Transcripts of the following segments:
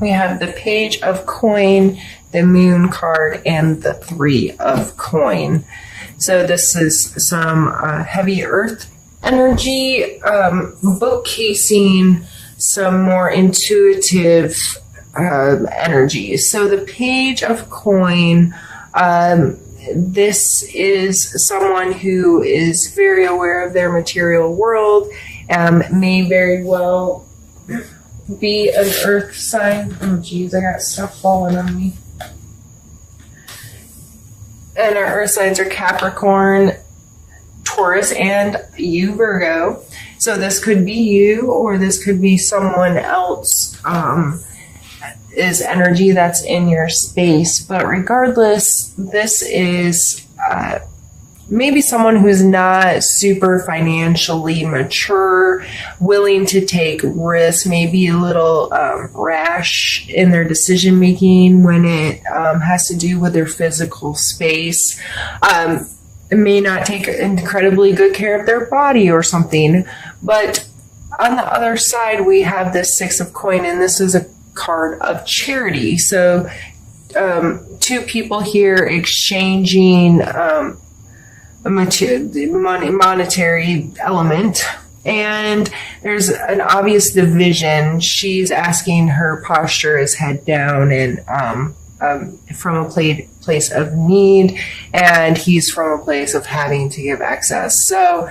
We have the Page of Coin, the Moon card, and the Three of Coin. So this is some heavy earth energy, bookcasing some more intuitive energy. So the Page of Coin, this is someone who is very aware of their material world, may very well be an earth sign. Oh geez, I got stuff falling on me. And our earth signs are Capricorn, Taurus, and you, Virgo. So this could be you, or this could be someone else, is energy that's in your space. But regardless, this is maybe someone who's not super financially mature, willing to take risks, maybe a little rash in their decision making when it has to do with their physical space. May not take incredibly good care of their body or something. But on the other side, we have this Six of Coin, and this is a card of charity. So two people here exchanging a monetary element, and there's an obvious division. She's asking, her posture is head down and from a place of need, and he's from a place of having to give excess. So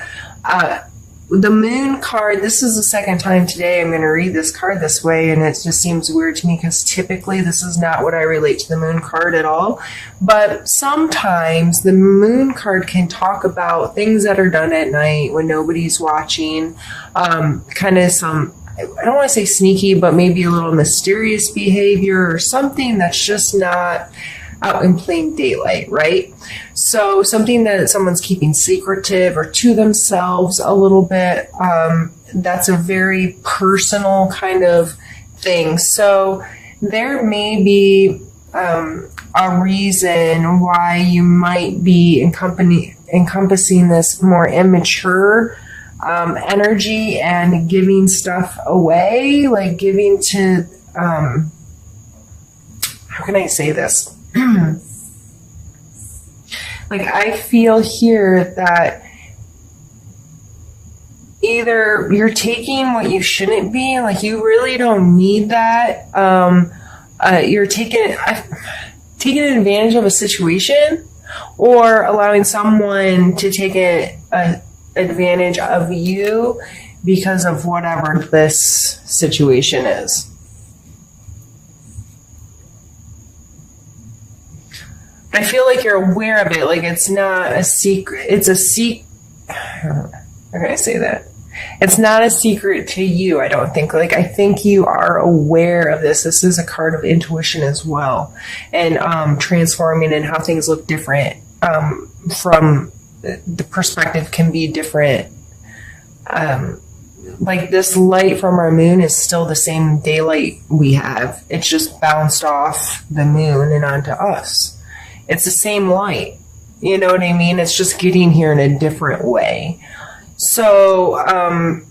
the Moon card, this is the second time today I'm going to read this card this way, and it just seems weird to me because typically this is not what I relate to the Moon card at all. But sometimes the Moon card can talk about things that are done at night when nobody's watching, kind of some, I don't want to say sneaky, but maybe a little mysterious behavior or something that's just not out in plain daylight, right? So something that someone's keeping secretive or to themselves a little bit, that's a very personal kind of thing. So there may be a reason why you might be encompassing this more immature energy and giving stuff away, like giving to, how can I say this? Like, I feel here that either you're taking what you shouldn't be, like you really don't need that. You're taking advantage of a situation, or allowing someone to take advantage of you because of whatever this situation is. I feel like you're aware of it. Like, it's not a secret. It's a secret. How can I say that? It's not a secret to you, I don't think. Like, I think you are aware of this. This is a card of intuition as well. And transforming and how things look different from the perspective can be different. Like, this light from our moon is still the same daylight we have. It's just bounced off the moon and onto us. It's the same light. You know what I mean? It's just getting here in a different way. So, I'm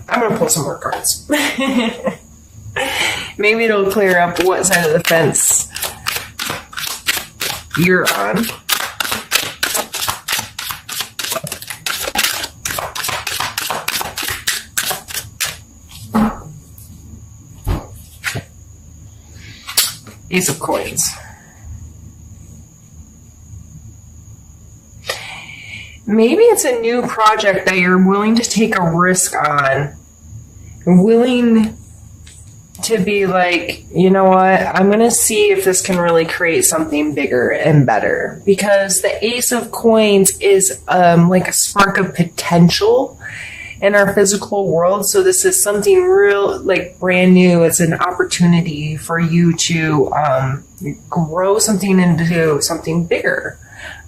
going to pull some more cards. Maybe it'll clear up what side of the fence you're on. Ace of Coins. Maybe it's a new project that you're willing to take a risk on. Willing to be like, you know what, I'm going to see if this can really create something bigger and better. Because the Ace of Coins is like a spark of potential in our physical world. So this is something real, like brand new. It's an opportunity for you to grow something into something bigger.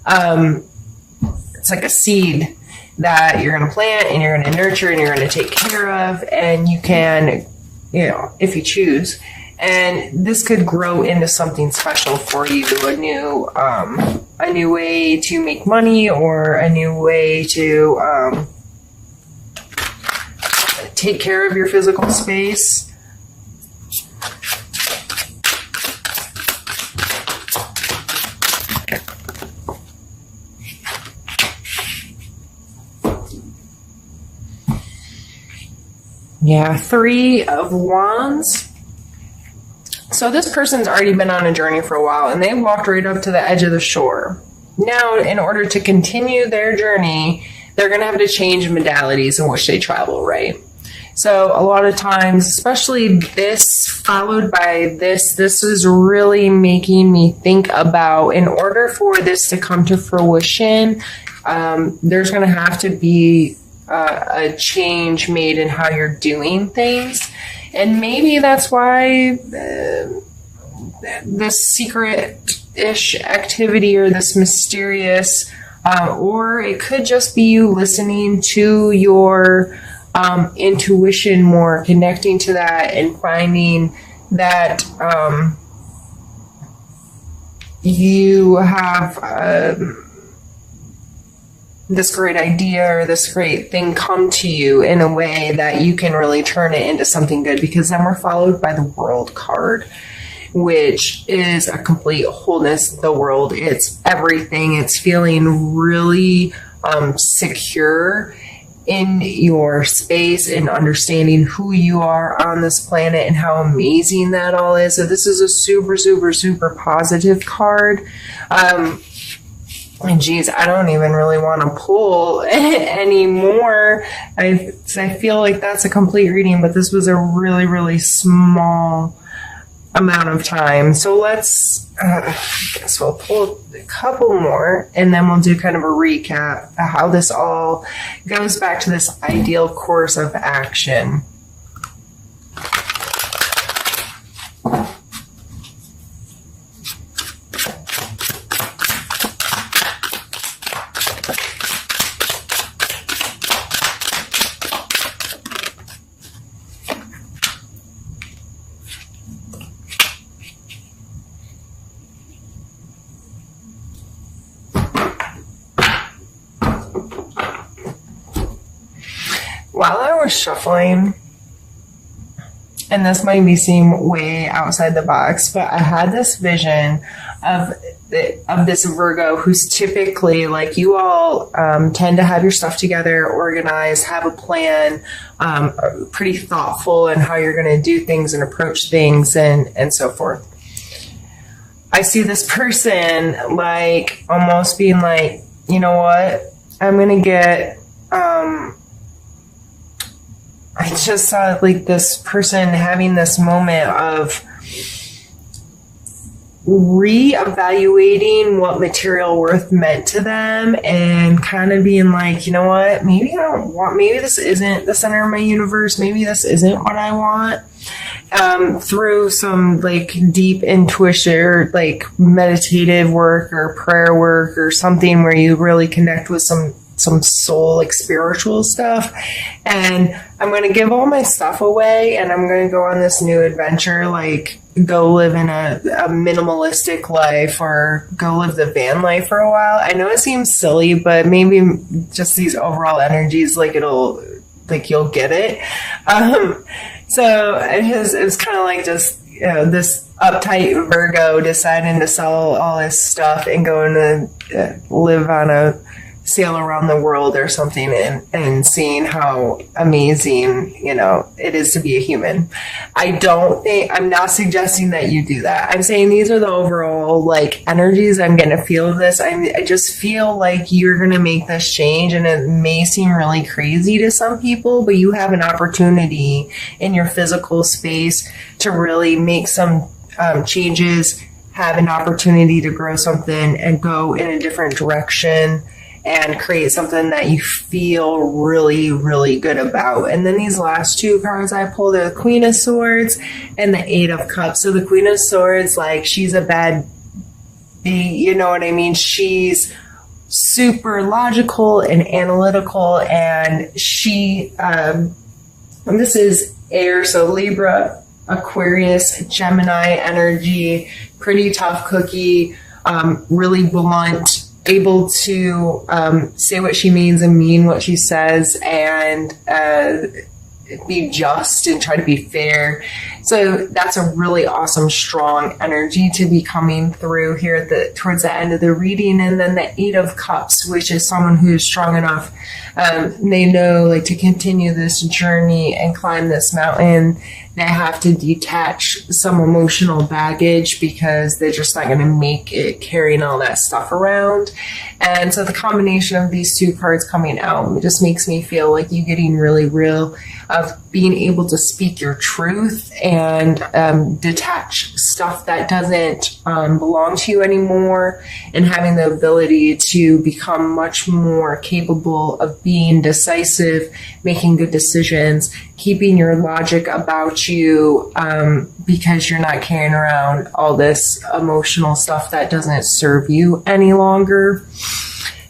It's like a seed that you're going to plant and you're going to nurture and you're going to take care of, and you can, you know, if you choose. And this could grow into something special for you, a new way to make money, or a new way to take care of your physical space. Yeah, 3 of Wands. So this person's already been on a journey for a while, and they walked right up to the edge of the shore. Now, in order to continue their journey, they're going to have to change modalities in which they travel, right? So a lot of times, especially this followed by this is really making me think about, in order for this to come to fruition, there's going to have to be a change made in how you're doing things. And maybe that's why this secret-ish activity or this mysterious, or it could just be you listening to your intuition more, connecting to that and finding that you have this great idea or this great thing come to you in a way that you can really turn it into something good, because then we're followed by the World card, which is a complete wholeness. The world, it's everything. It's feeling really secure in your space and understanding who you are on this planet and how amazing that all is. So this is a super, super, super positive card. And geez, I don't even really want to pull anymore. I feel like that's a complete reading, but this was a really, really small amount of time. So let's, I guess we'll pull a couple more, and then we'll do kind of a recap of how this all goes back to this ideal course of action. While I was shuffling, and this might be seem way outside the box, but I had this vision of this Virgo who's typically, like you all tend to have your stuff together, organized, have a plan, pretty thoughtful in how you're going to do things and approach things and so forth. I see this person like almost being like, you know what, I'm going to get... I just saw like this person having this moment of reevaluating what material worth meant to them and kind of being like, you know what, maybe I don't want, maybe this isn't the center of my universe. Maybe this isn't what I want. Through some like deep intuition or like meditative work or prayer work or something where you really connect with some soul, like spiritual stuff. And I'm going to give all my stuff away and I'm going to go on this new adventure, like go live in a minimalistic life or go live the van life for a while. I know it seems silly, but maybe just these overall energies, like you'll get it. So it was kind of like just, you know, this uptight Virgo deciding to sell all his stuff and going to live on a sail around the world or something and seeing how amazing, you know, it is to be a human. I'm not suggesting that you do that. I'm saying these are the overall like energies I'm going to feel this. I just feel like you're going to make this change, and it may seem really crazy to some people, but you have an opportunity in your physical space to really make some changes, have an opportunity to grow something and go in a different direction and create something that you feel really, really good about. And then these last two cards I pulled are the Queen of Swords and the Eight of Cups. So the Queen of Swords, like, she's a bad bee, you know what I mean? She's super logical and analytical, and this is air, so Libra, Aquarius, Gemini energy, pretty tough cookie, really blunt, able to say what she means and mean what she says, and be just and try to be fair. So that's a really awesome, strong energy to be coming through here at towards the end of the reading. And then the Eight of Cups, which is someone who's strong enough, they know like to continue this journey and climb this mountain. They have to detach some emotional baggage because they're just not going to make it carrying all that stuff around. And so the combination of these two cards coming out just makes me feel like you getting really real of being able to speak your truth and detach stuff that doesn't belong to you anymore, and having the ability to become much more capable of being decisive, making good decisions, keeping your logic about you, because you're not carrying around all this emotional stuff that doesn't serve you any longer.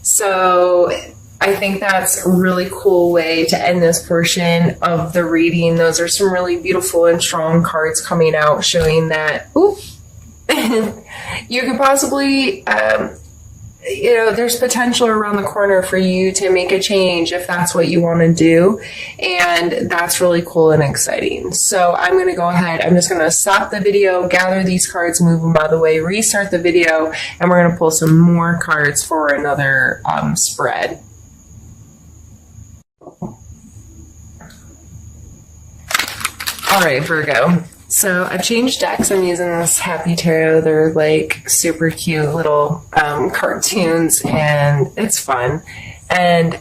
So I think that's a really cool way to end this portion of the reading. Those are some really beautiful and strong cards coming out, showing that you could possibly, there's potential around the corner for you to make a change if that's what you want to do. And that's really cool and exciting. So I'm going to go ahead. I'm just going to stop the video, gather these cards, move them out of the way, restart the video, and we're going to pull some more cards for another spread. All right, Virgo. So I've changed decks. I'm using this Happy Tarot. They're like super cute little cartoons, and it's fun. And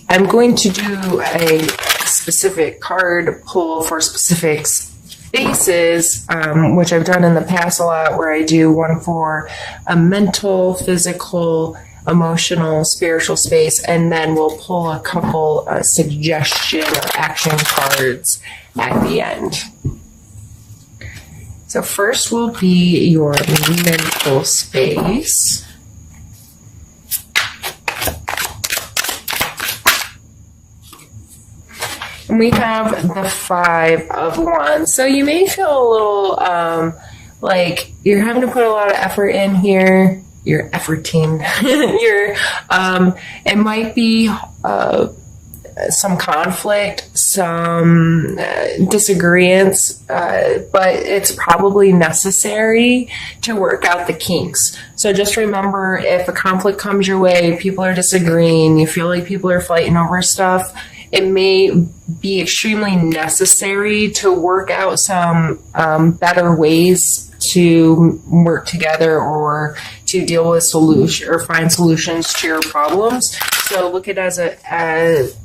I'm going to do a specific card pull for specific spaces, which I've done in the past a lot, where I do one for a mental, physical, emotional, spiritual space, and then we'll pull a couple suggestion or action cards at the end. So first will be your mental space. And we have the Five of Wands. So you may feel a little like you're having to put a lot of effort in here. You're efforting. It might be some conflict, some disagreements, but it's probably necessary to work out the kinks. So just remember, if a conflict comes your way, people are disagreeing, you feel like people are fighting over stuff, it may be extremely necessary to work out some better ways to work together or to deal with solution or find solutions to your problems. So look at it as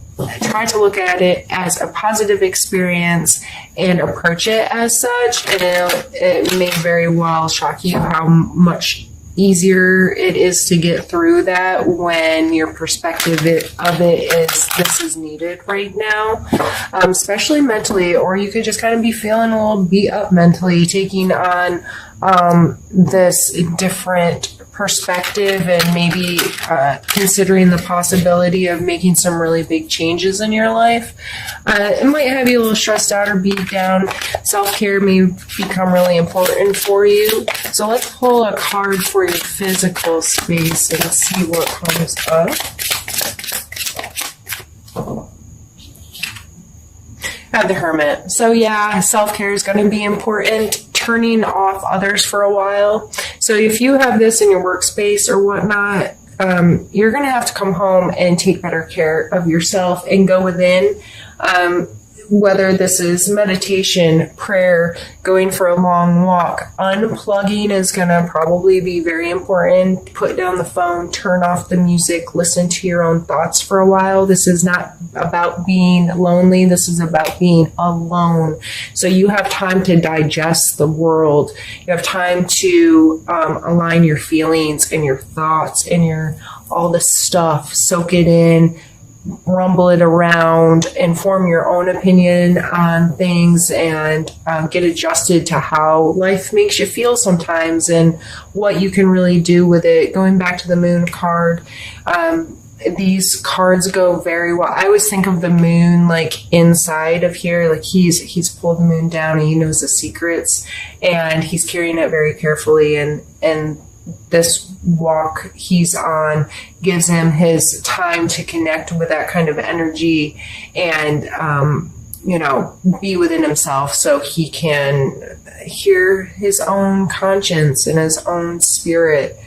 try to look at it as a positive experience and approach it as such. And it may very well shock you how much easier it is to get through that when your perspective of it is this is needed right now, especially mentally. Or you could just kind of be feeling a little beat up mentally, taking on this different perspective and maybe considering the possibility of making some really big changes in your life. It might have you a little stressed out or beat down. Self-care may become really important for you. So let's pull a card for your physical space and see what comes up. Have the Hermit. So yeah, self-care is going to be important. Turning off others for a while. So if you have this in your workspace or whatnot, you're going to have to come home and take better care of yourself and go within. Whether this is meditation, prayer, going for a long walk, unplugging is going to probably be very important. Put down the phone, turn off the music, listen to your own thoughts for a while. This is not about being lonely. This is about being alone. So you have time to digest the world. You have time to align your feelings and your thoughts and all this stuff. Soak it in. Rumble it around and form your own opinion on things and get adjusted to how life makes you feel sometimes and what you can really do with it. Going back to the Moon card, these cards go very well. I always think of the moon like inside of here, like he's pulled the moon down and he knows the secrets and he's carrying it very carefully, and this walk he's on gives him his time to connect with that kind of energy and be within himself so he can hear his own conscience and his own spirit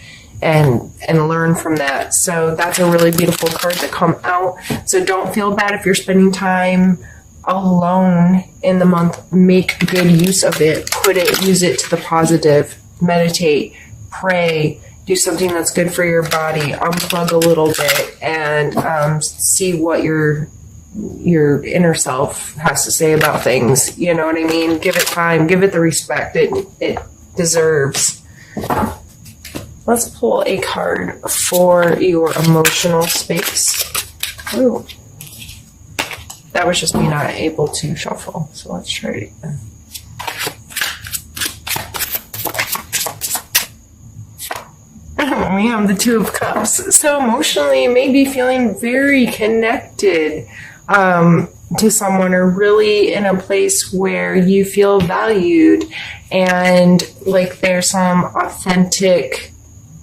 and learn from that. So that's a really beautiful card to come out. So don't feel bad if you're spending time alone in the month. Make good use of it. Use it to the positive. Meditate, pray, do something that's good for your body, unplug a little bit, and see what your inner self has to say about things. You know what I mean? Give it time, give it the respect it deserves. Let's pull a card for your emotional space. Ooh. That was just me not able to shuffle, so let's try it again. We have the Two of Cups. So emotionally, you may be feeling very connected to someone, or really in a place where you feel valued and like there's some authentic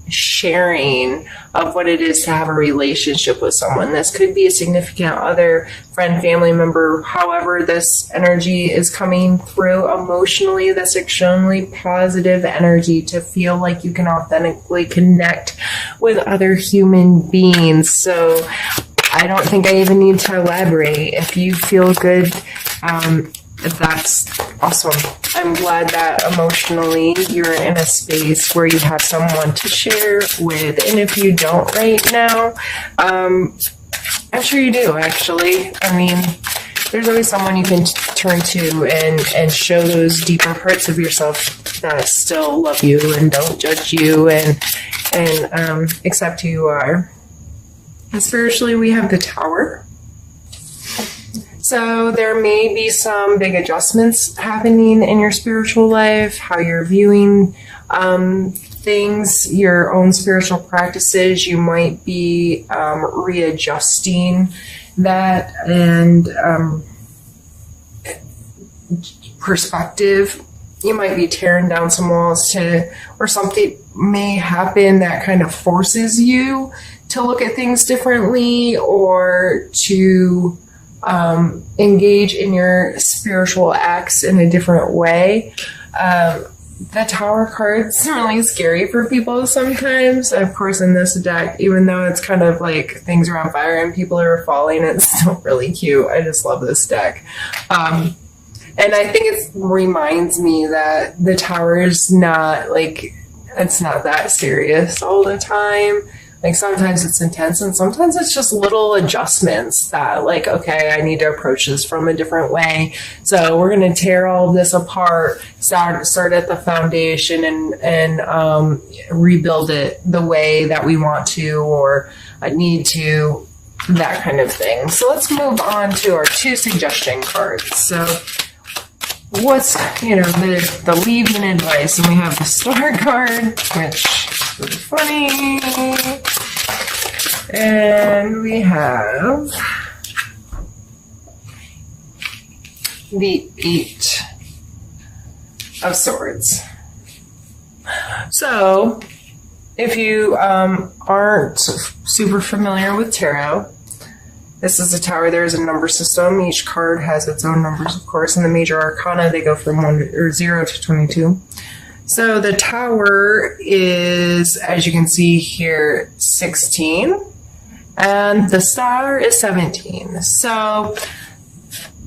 sharing of what it is to have a relationship with someone. This could be a significant other, friend, family member, however this energy is coming through emotionally. That's extremely positive energy to feel like you can authentically connect with other human beings. So I don't think I even need to elaborate. If you feel good, that's awesome. I'm glad that emotionally you're in a space where you have someone to share with. And if you don't right now, I'm sure you do, actually. I mean, there's always someone you can turn to and show those deeper parts of yourself that still love you and don't judge you and accept who you are. And spiritually, we have the Tower. So there may be some big adjustments happening in your spiritual life, how you're viewing things, your own spiritual practices. You might be readjusting that and perspective. You might be tearing down some walls or something may happen that kind of forces you to look at things differently or to engage in your spiritual acts in a different way. The Tower card's really scary for people sometimes. Of course, in this deck, even though it's kind of like things are on fire and people are falling, it's still really cute. I just love this deck. And I think it reminds me that the Tower is not like, it's not that serious all the time. Like sometimes it's intense and sometimes it's just little adjustments that like, okay, I need to approach this from a different way. So we're going to tear all of this apart, start at the foundation and rebuild it the way that we want to or need to, that kind of thing. So let's move on to our 2 suggestion cards. So what's, the leave-in advice, and we have the Star card, which is really funny, and we have the 8 of Swords. So if you aren't super familiar with tarot, this is a Tower. There is a number system. Each card has its own numbers, of course. In the major arcana, they go from 0 to 22. So the Tower is, as you can see here, 16. And the Star is 17. So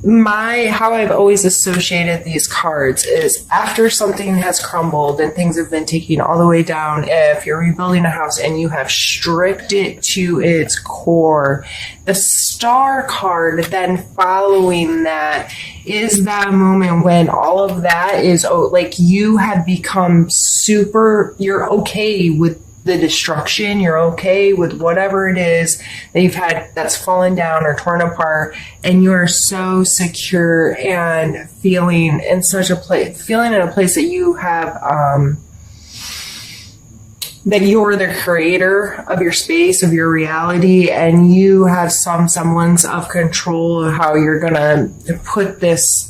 how I've always associated these cards is after something has crumbled and things have been taken all the way down, if you're rebuilding a house and you have stripped it to its core, the Star card then following that is that moment when all of that is like you have become you're okay with the destruction, you're okay with whatever it is that you've had that's fallen down or torn apart, and you are so secure and feeling in a place that you have that you're the creator of your space, of your reality, and you have some semblance of control of how you're gonna put this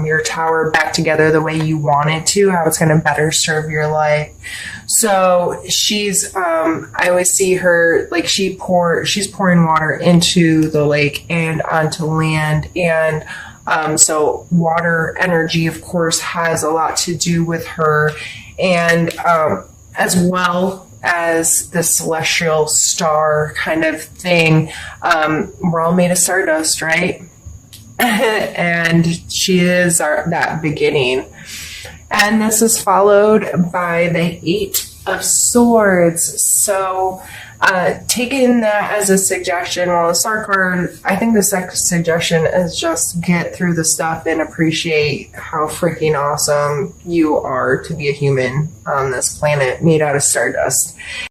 your tower back together the way you want it to, how it's going to better serve your life. So she's, I always see her like she's pouring water into the lake and onto land, and So water energy, of course, has a lot to do with her, and as well as the celestial star kind of thing. We're all made of stardust, right? And she is that beginning. And this is followed by the Eight of Swords. So taking that as a suggestion, well, the Star card, I think the suggestion is just get through the stuff and appreciate how freaking awesome you are to be a human on this planet made out of stardust.